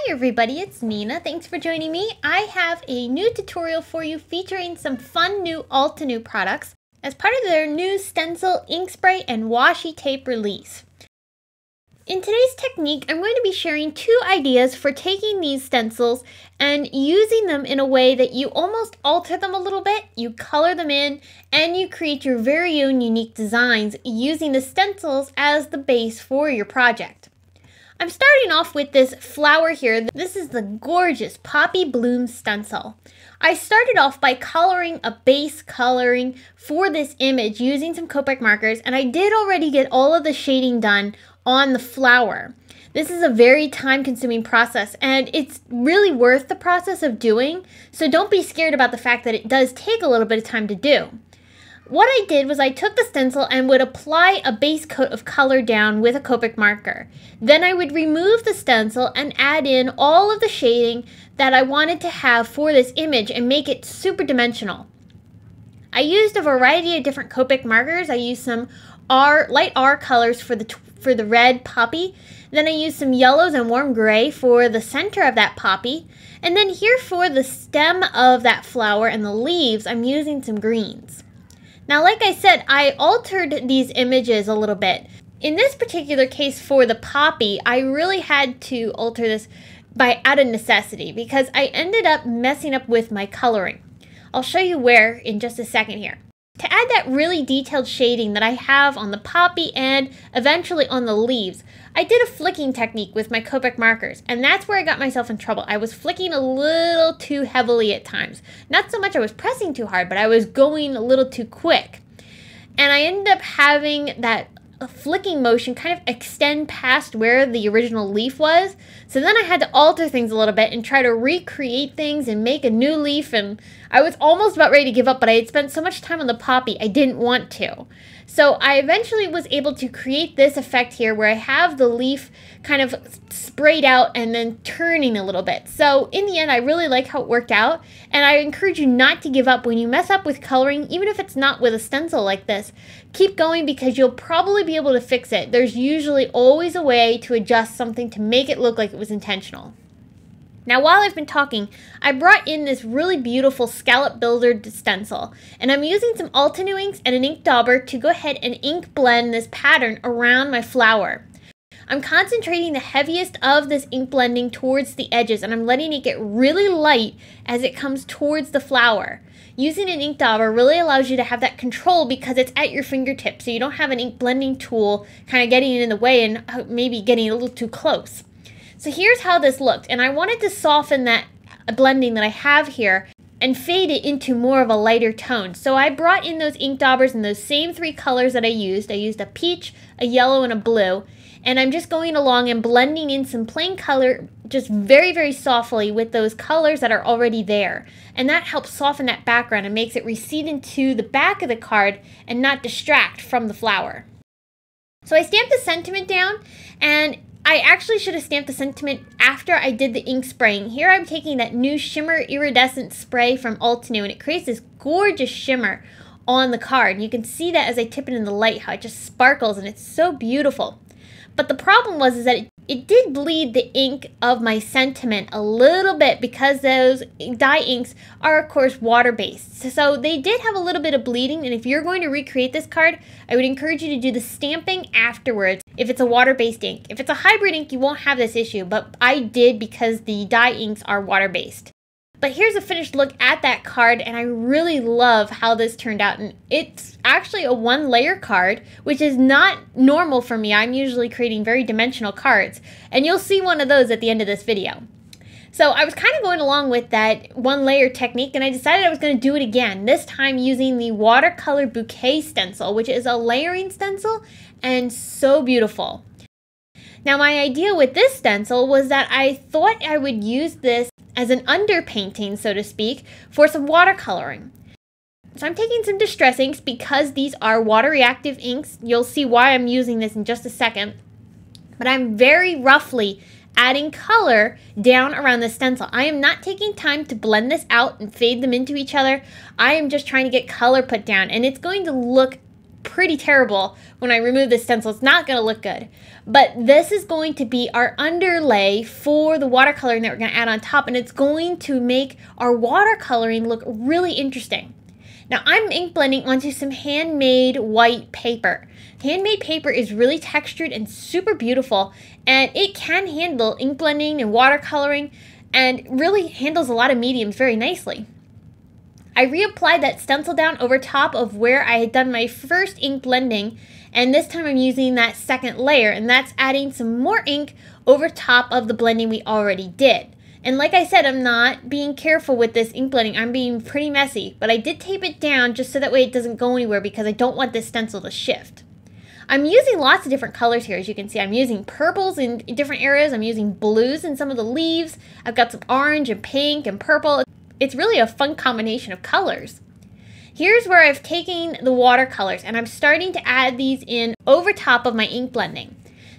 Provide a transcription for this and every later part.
everybody, it's Nina. Thanks for joining me. I have a new tutorial for you featuring some fun new Altenew products as part of their new Stencil ink spray and washi tape release. In today's technique, I'm going to be sharing two ideas for taking these stencils and using them in a way that you almost alter them a little bit, you color them in, and you create your very own unique designs using the stencils as the base for your project. I'm starting off with this flower here. This is the gorgeous Poppy Bloom stencil. I started off by coloring a base coloring for this image using some Copic markers, and I did already get all of the shading done on the flower. This is a very time-consuming process, and it's really worth the process of doing, so don't be scared about the fact that it does take a little bit of time to do. What I did was I took the stencil and would apply a base coat of color down with a Copic marker. Then I would remove the stencil and add in all of the shading that I wanted to have for this image and make it super dimensional. I used a variety of different Copic markers. I used some light R colors for the red poppy. Then I used some yellows and warm gray for the center of that poppy. And then here for the stem of that flower and the leaves, I'm using some greens. Now, like I said, I altered these images a little bit. In this particular case for the poppy, I really had to alter this out of necessity because I ended up messing up with my coloring. I'll show you where in just a second here. To add that really detailed shading that I have on the poppy and eventually on the leaves, I did a flicking technique with my Copic markers, and that's where I got myself in trouble. I was flicking a little too heavily at times. Not so much I was pressing too hard, but I was going a little too quick. And I ended up having that flicking motion kind of extend past where the original leaf was. So then I had to alter things a little bit and try to recreate things and make a new leaf, and I was almost about ready to give up, but I had spent so much time on the poppy I didn't want to. So I eventually was able to create this effect here where I have the leaf kind of sprayed out and then turning a little bit. So in the end, I really like how it worked out, and I encourage you not to give up when you mess up with coloring, even if it's not with a stencil like this. Keep going because you'll probably be able to fix it. There's usually always a way to adjust something to make it look like it was intentional. Now, while I've been talking, I brought in this really beautiful scallop builder stencil, and I'm using some Altenew inks and an ink dauber to go ahead and ink blend this pattern around my flower. I'm concentrating the heaviest of this ink blending towards the edges, and I'm letting it get really light as it comes towards the flower. Using an ink dauber really allows you to have that control because it's at your fingertips, so you don't have an ink blending tool kind of getting in the way and maybe getting a little too close. So here's how this looked, and I wanted to soften that blending that I have here and fade it into more of a lighter tone. So I brought in those ink daubers in those same three colors that I used. I used a peach, a yellow, and a blue. And I'm just going along and blending in some plain color just very, very softly with those colors that are already there. And that helps soften that background and makes it recede into the back of the card and not distract from the flower. So I stamped the sentiment down, and I actually should have stamped the sentiment after I did the ink spraying. Here I'm taking that new Shimmer Iridescent spray from Altenew, and it creates this gorgeous shimmer on the card. And you can see that as I tip it in the light, how it just sparkles, and it's so beautiful. But the problem was that it did bleed the ink of my sentiment a little bit because those dye inks are, of course, water-based. So they did have a little bit of bleeding, and if you're going to recreate this card, I would encourage you to do the stamping afterwards if it's a water-based ink. If it's a hybrid ink, you won't have this issue, but I did because the dye inks are water-based. But here's a finished look at that card, and I really love how this turned out. And it's actually a one-layer card, which is not normal for me. I'm usually creating very dimensional cards, and you'll see one of those at the end of this video. So I was kind of going along with that one-layer technique, and I decided I was going to do it again, this time using the Watercolor Bouquet stencil, which is a layering stencil and so beautiful. Now, my idea with this stencil was that I thought I would use this as an underpainting, so to speak, for some watercoloring. So I'm taking some distress inks because these are water-reactive inks. You'll see why I'm using this in just a second. But I'm very roughly adding color down around the stencil. I am not taking time to blend this out and fade them into each other. I am just trying to get color put down, and it's going to look pretty terrible when I remove this stencil. It's not going to look good. But this is going to be our underlay for the watercoloring that we're going to add on top, and it's going to make our watercoloring look really interesting. Now I'm ink blending onto some handmade white paper. Handmade paper is really textured and super beautiful, and it can handle ink blending and watercoloring and really handles a lot of mediums very nicely. I reapplied that stencil down over top of where I had done my first ink blending, and this time I'm using that second layer, and that's adding some more ink over top of the blending we already did. And like I said, I'm not being careful with this ink blending. I'm being pretty messy, but I did tape it down just so that way it doesn't go anywhere because I don't want this stencil to shift. I'm using lots of different colors here, as you can see. I'm using purples in different areas. I'm using blues in some of the leaves. I've got some orange and pink and purple. It's really a fun combination of colors. Here's where I've taken the watercolors and I'm starting to add these in over top of my ink blending.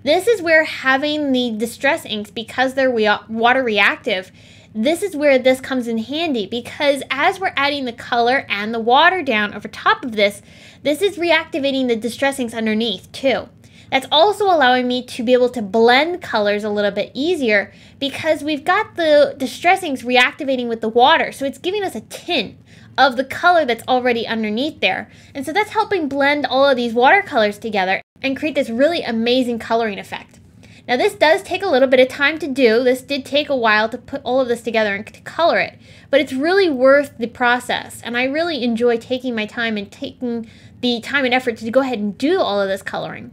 This is where having the distress inks, because they're water reactive, this is where this comes in handy, because as we're adding the color and the water down over top of this, this is reactivating the distress inks underneath too. That's also allowing me to be able to blend colors a little bit easier because we've got the distress inks reactivating with the water, so it's giving us a tint of the color that's already underneath there. And so that's helping blend all of these watercolors together and create this really amazing coloring effect. Now this does take a little bit of time to do. This did take a while to put all of this together and to color it, but it's really worth the process. And I really enjoy taking my time and taking the time and effort to go ahead and do all of this coloring.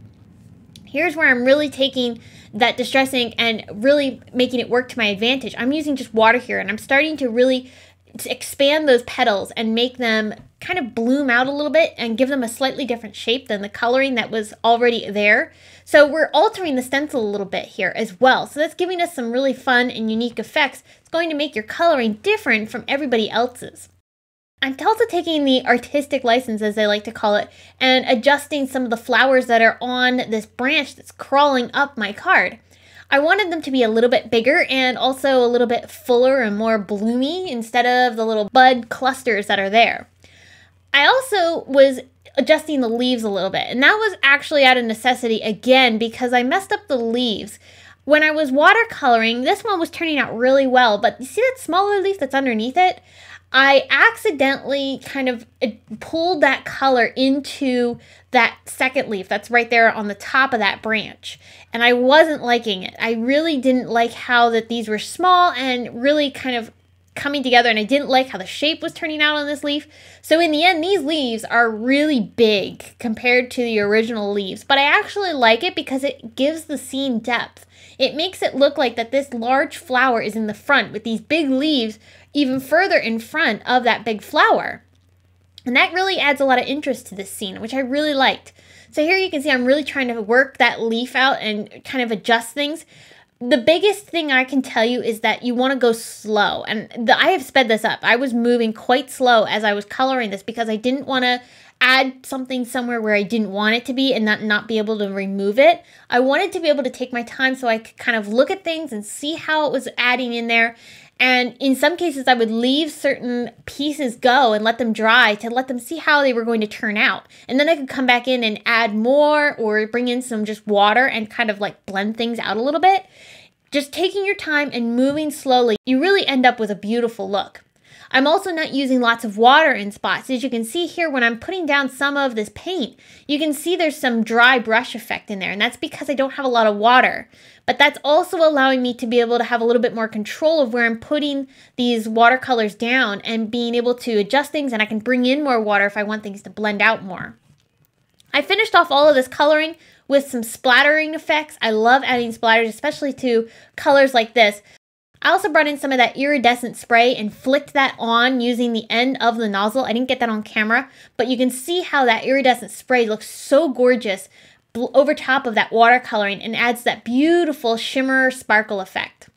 Here's where I'm really taking that distress ink and really making it work to my advantage. I'm using just water here, and I'm starting to really expand those petals and make them kind of bloom out a little bit and give them a slightly different shape than the coloring that was already there. So we're altering the stencil a little bit here as well. So that's giving us some really fun and unique effects. It's going to make your coloring different from everybody else's. I'm also taking the artistic license, as they like to call it, and adjusting some of the flowers that are on this branch that's crawling up my card. I wanted them to be a little bit bigger and also a little bit fuller and more bloomy instead of the little bud clusters that are there. I also was adjusting the leaves a little bit, and that was actually out of necessity again because I messed up the leaves. When I was watercoloring, this one was turning out really well, but you see that smaller leaf that's underneath it? I accidentally kind of pulled that color into that second leaf that's right there on the top of that branch, and I wasn't liking it. I really didn't like how that these were small and really kind of coming together, and I didn't like how the shape was turning out on this leaf. So in the end, these leaves are really big compared to the original leaves, but I actually like it because it gives the scene depth. It makes it look like that this large flower is in the front with these big leaves even further in front of that big flower. And that really adds a lot of interest to this scene, which I really liked. So here you can see I'm really trying to work that leaf out and kind of adjust things. The biggest thing I can tell you is that you want to go slow. And I have sped this up. I was moving quite slow as I was coloring this because I didn't want to add something somewhere where I didn't want it to be and not be able to remove it. I wanted to be able to take my time so I could kind of look at things and see how it was adding in there. And in some cases, I would leave certain pieces go and let them dry to let them see how they were going to turn out. And then I could come back in and add more or bring in some just water and kind of like blend things out a little bit. Just taking your time and moving slowly, you really end up with a beautiful look. I'm also not using lots of water in spots. As you can see here, when I'm putting down some of this paint, you can see there's some dry brush effect in there, and that's because I don't have a lot of water. But that's also allowing me to be able to have a little bit more control of where I'm putting these watercolors down and being able to adjust things, and I can bring in more water if I want things to blend out more. I finished off all of this coloring with some splattering effects. I love adding splatters, especially to colors like this. I also brought in some of that iridescent spray and flicked that on using the end of the nozzle. I didn't get that on camera, but you can see how that iridescent spray looks so gorgeous over top of that watercoloring and adds that beautiful shimmer sparkle effect.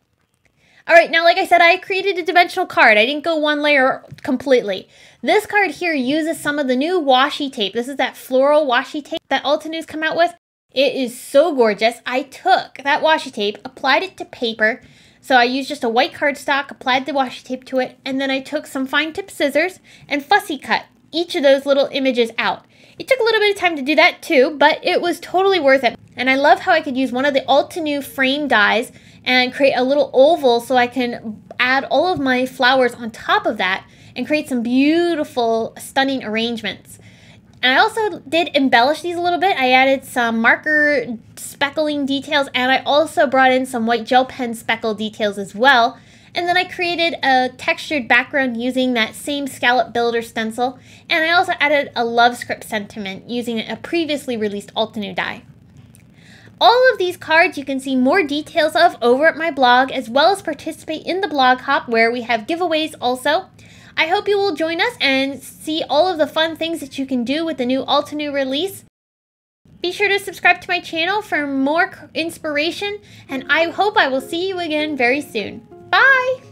All right, now like I said, I created a dimensional card. I didn't go one layer completely. This card here uses some of the new washi tape. This is that floral washi tape that Altenew's come out with. It is so gorgeous. I took that washi tape, applied it to paper. So I used just a white cardstock, applied the washi tape to it, and then I took some fine tip scissors and fussy cut each of those little images out. It took a little bit of time to do that too, but it was totally worth it. And I love how I could use one of the Altenew frame dies and create a little oval so I can add all of my flowers on top of that and create some beautiful, stunning arrangements. And I also did embellish these a little bit. I added some marker speckling details, and I also brought in some white gel pen speckle details as well. And then I created a textured background using that same scallop builder stencil. And I also added a love script sentiment using a previously released Altenew die. All of these cards you can see more details of over at my blog, as well as participate in the blog hop where we have giveaways also. I hope you will join us and see all of the fun things that you can do with the new Altenew release. Be sure to subscribe to my channel for more inspiration, and I hope I will see you again very soon. Bye!